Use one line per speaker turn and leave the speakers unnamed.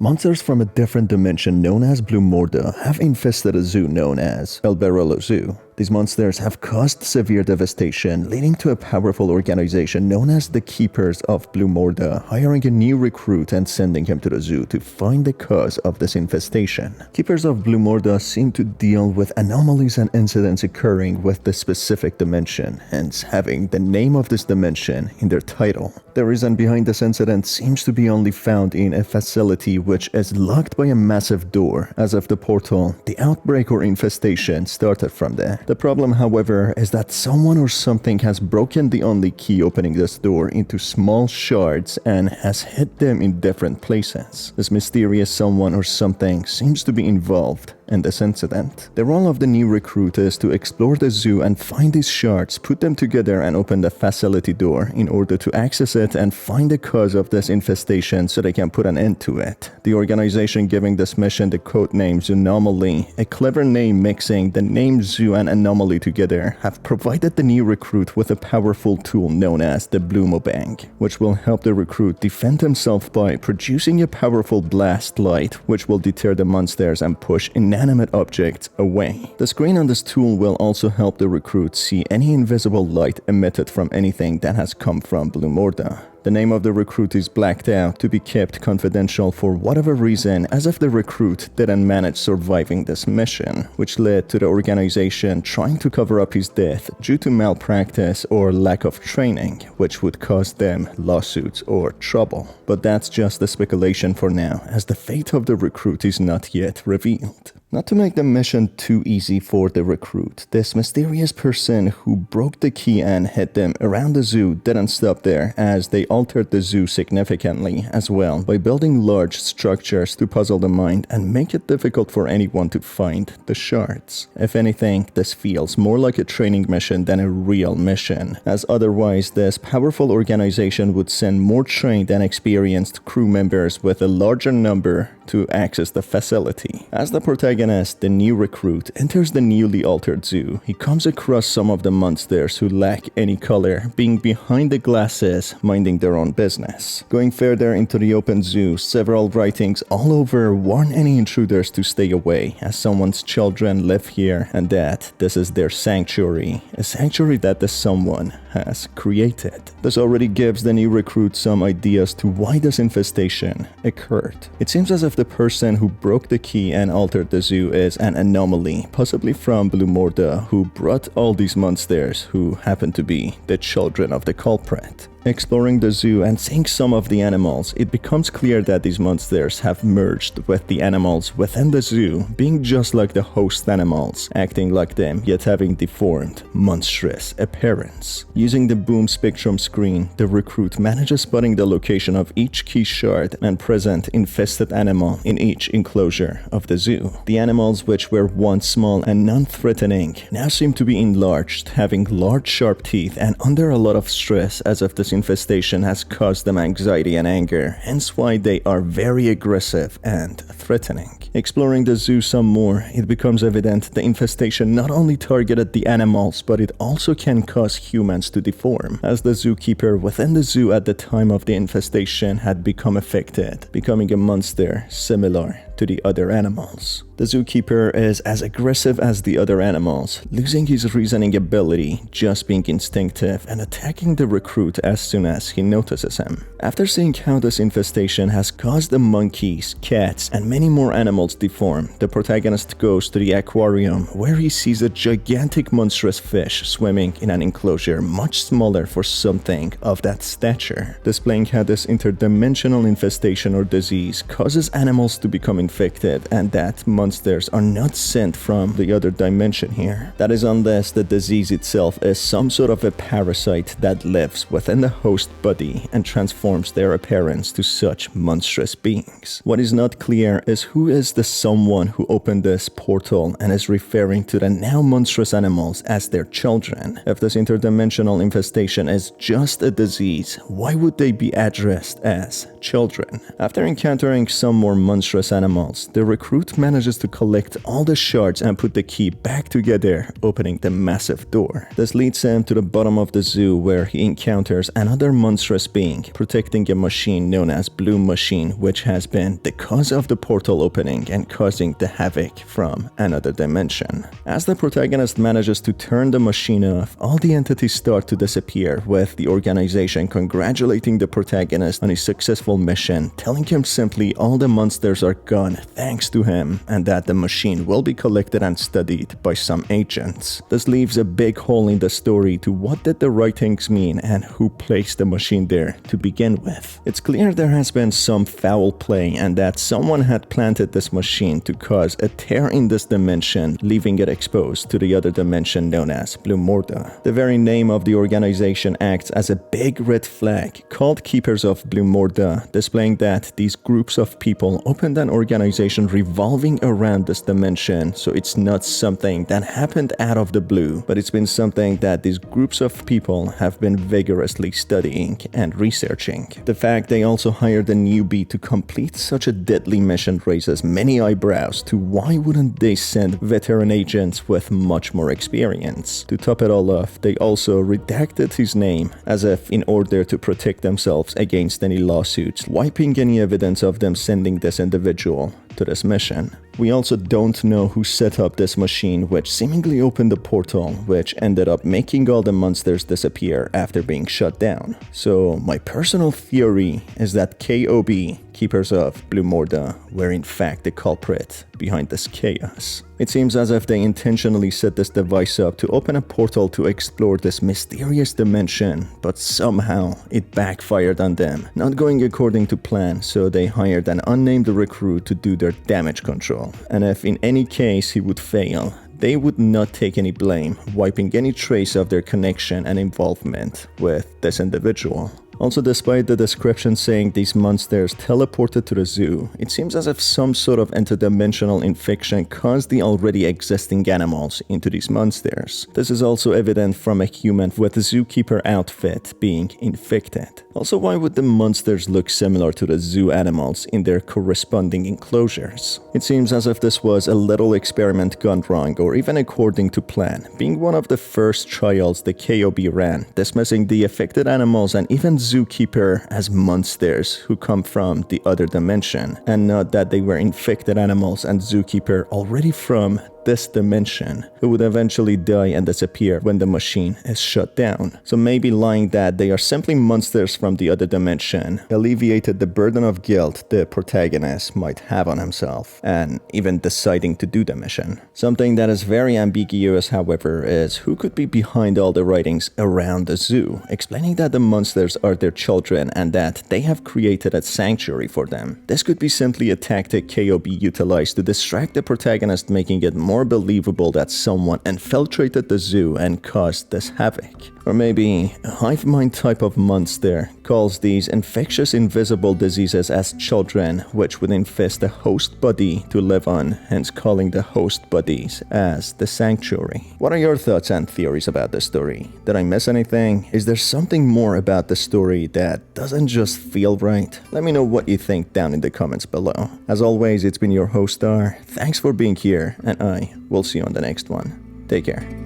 Monsters from a different dimension known as Blue Morda have infested a zoo known as El Barolo Zoo. These monsters have caused severe devastation, leading to a powerful organization known as the Keepers of Blue Morda hiring a new recruit and sending him to the zoo to find the cause of this infestation. Keepers of Blue Morda seem to deal with anomalies and incidents occurring with the specific dimension, hence having the name of this dimension in their title. The reason behind this incident seems to be only found in a facility which is locked by a massive door. As of the portal, the outbreak or infestation started from there. The problem, however, is that someone or something has broken the only key opening this door into small shards and has hid them in different places. This mysterious someone or something seems to be involved in this incident. The role of the new recruit is to explore the zoo and find these shards, put them together and open the facility door in order to access it and find the cause of this infestation so they can put an end to it. The organization giving this mission the codename Zoonomaly, a clever name mixing the name zoo and anomaly together, have provided the new recruit with a powerful tool known as the Bloomobang, which will help the recruit defend himself by producing a powerful blast light which will deter the monsters and push inanimate objects away. The screen on this tool will also help the recruit see any invisible light emitted from anything that has come from Blue Morda. The name of the recruit is blacked out to be kept confidential for whatever reason, as if the recruit didn't manage surviving this mission, which led to the organization trying to cover up his death due to malpractice or lack of training, which would cause them lawsuits or trouble. But that's just a speculation for now, as the fate of the recruit is not yet revealed. Not to make the mission too easy for the recruit, this mysterious person who broke the key and hid them around the zoo didn't stop there, as they altered the zoo significantly as well by building large structures to puzzle the mind and make it difficult for anyone to find the shards. If anything, this feels more like a training mission than a real mission, as otherwise this powerful organization would send more trained and experienced crew members with a larger number to access the facility. As the protagonist, the new recruit, enters the newly altered zoo, he comes across some of the monsters who lack any color, being behind the glasses, minding their own business. Going further into the open zoo, several writings all over warn any intruders to stay away, as someone's children live here and that this is their sanctuary, a sanctuary that the someone has created. This already gives the new recruit some ideas to why this infestation occurred. It seems as if the person who broke the key and altered the zoo is an anomaly, possibly from Blue Morda, who brought all these monsters who happen to be the children of the culprit. Exploring the zoo and seeing some of the animals, it becomes clear that these monsters have merged with the animals within the zoo, being just like the host animals, acting like them yet having deformed, monstrous appearance. Using the boom spectrum screen, the recruit manages spotting the location of each key shard and present infested animal in each enclosure of the zoo. The animals, which were once small and non-threatening, now seem to be enlarged, having large sharp teeth and under a lot of stress, as if this infestation has caused them anxiety and anger, hence why they are very aggressive and threatening. Exploring the zoo some more, it becomes evident the infestation not only targeted the animals, but it also can cause humans to deform, as the zookeeper within the zoo at the time of the infestation had become affected, becoming a monster similar to the other animals. The zookeeper is as aggressive as the other animals, losing his reasoning ability, just being instinctive and attacking the recruit as soon as he notices him. After seeing how this infestation has caused the monkeys, cats, and many more animals deform, the protagonist goes to the aquarium where he sees a gigantic monstrous fish swimming in an enclosure much smaller for something of that stature, displaying how this interdimensional infestation or disease causes animals to become infected and that monsters are not sent from the other dimension here. That is unless the disease itself is some sort of a parasite that lives within the host body and transforms their appearance to such monstrous beings. What is not clear is who is the someone who opened this portal and is referring to the now monstrous animals as their children. If this interdimensional infestation is just a disease, why would they be addressed as children? After encountering some more monstrous animals, the recruit manages manages to collect all the shards and put the key back together, opening the massive door. This leads him to the bottom of the zoo where he encounters another monstrous being protecting a machine known as Bloom Machine, which has been the cause of the portal opening and causing the havoc from another dimension. As the protagonist manages to turn the machine off, all the entities start to disappear, with the organization congratulating the protagonist on his successful mission, telling him simply all the monsters are gone thanks to him and that the machine will be collected and studied by some agents. This leaves a big hole in the story to what did the writings mean and who placed the machine there to begin with. It's clear there has been some foul play and that someone had planted this machine to cause a tear in this dimension, leaving it exposed to the other dimension known as Blumorda. The very name of the organization acts as a big red flag called Keepers of Blumorda, displaying that these groups of people opened an organization revolving around this dimension, so it's not something that happened out of the blue, but it's been something that these groups of people have been vigorously studying and researching. The fact they also hired a newbie to complete such a deadly mission raises many eyebrows to why wouldn't they send veteran agents with much more experience. To top it all off, they also redacted his name as if in order to protect themselves against any lawsuits, wiping any evidence of them sending this individual to this mission. We also don't know who set up this machine, which seemingly opened the portal, which ended up making all the monsters disappear after being shut down. So my personal theory is that KOB, Keepers of Blumorda, were in fact the culprit behind this chaos. It seems as if they intentionally set this device up to open a portal to explore this mysterious dimension, but somehow it backfired on them, not going according to plan, so they hired an unnamed recruit to do their damage control. And if in any case he would fail, they would not take any blame, wiping any trace of their connection and involvement with this individual. Also, despite the description saying these monsters teleported to the zoo, it seems as if some sort of interdimensional infection caused the already existing animals into these monsters. This is also evident from a human with a zookeeper outfit being infected. Also, why would the monsters look similar to the zoo animals in their corresponding enclosures? It seems as if this was a little experiment gone wrong, or even according to plan, being one of the first trials the KOB ran, dismissing the affected animals and even zookeeper as monsters who come from the other dimension, and not that they were infected animals and zookeeper already from this dimension, who would eventually die and disappear when the machine is shut down. So maybe lying that they are simply monsters from the other dimension alleviated the burden of guilt the protagonist might have on himself, and even deciding to do the mission. Something that is very ambiguous, however, is who could be behind all the writings around the zoo, explaining that the monsters are their children and that they have created a sanctuary for them. This could be simply a tactic KOB utilized to distract the protagonist, making it more believable that someone infiltrated the zoo and caused this havoc. Or maybe a hive mind type of monster calls these infectious invisible diseases as children, which would infest the host body to live on, hence calling the host bodies as the sanctuary. What are your thoughts and theories about this story? Did I miss anything? Is there something more about the story that doesn't just feel right? Let me know what you think down in the comments below. As always, it's been your host Star. Thanks for being here, and I will see you on the next one. Take care.